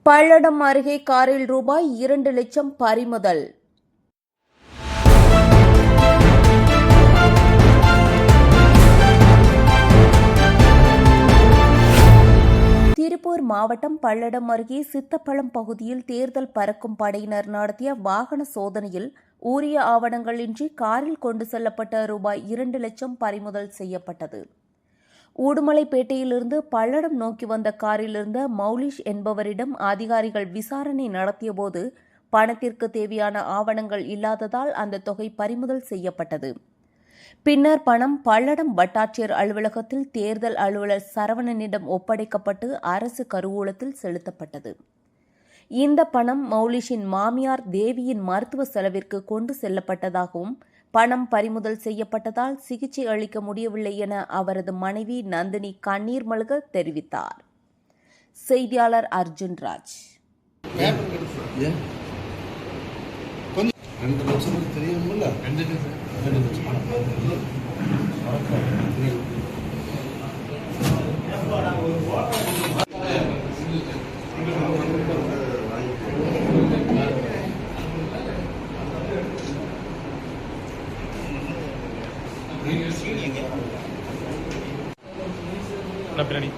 பல்லடம் அருகே காரில் ரூபாய் 2 லட்சம் பறிமுதல். திருப்பூர் மாவட்டம் பல்லடம் அருகே சித்தப்பழம் பகுதியில் தேர்தல் பறக்கும் படையினர் நடத்திய வாகன சோதனையில் உரிய ஆவணங்களின்றி காரில் கொண்டு செல்லப்பட்ட ரூபாய் 2 லட்சம் பறிமுதல் செய்யப்பட்டது. உடுமலைப்பேட்டையிலிருந்து பல்லடம் நோக்கி வந்த காரில் இருந்த மௌலிஷ் என்பவரிடம் அதிகாரிகள் விசாரணை நடத்தியபோது பணத்திற்கு தேவையான ஆவணங்கள் இல்லாததால் அந்த தொகை பறிமுதல் செய்யப்பட்டது. பின்னர் பணம் பல்லடம் வட்டாட்சியர் அலுவலகத்தில் தேர்தல் அலுவலர் சரவணனிடம் ஒப்படைக்கப்பட்டு அரசு கருவூலத்தில் செலுத்தப்பட்டது. இந்த பணம் மௌலிஷின் மாமியார் தேவியின் மருத்துவ செலவிற்கு கொண்டு செல்லப்பட்டதாகவும் பணம் பறிமுதல் செய்யப்பட்டதால் சிகிச்சை அளிக்க முடியவில்லை என அவரது மனைவி நந்தினி கண்ணீர் மல்க தெரிவித்தார். செய்தியாளர் அர்ஜுன்ராஜ். பின்னாடி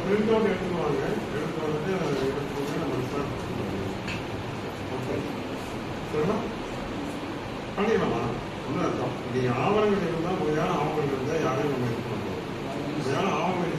பிரிண்ட் அவுட் எடுத்துவாங்க. எடுத்து வந்துட்டு பண்ணிடலாமா? ஒன்றும் அர்த்தம். நீங்கள் ஆவணங்கள் இருந்தால் முறையான ஆவணங்கள் இருந்தால் யாரையும் நம்ம இது பண்ணுறோம். முறையான ஆவணங்கள்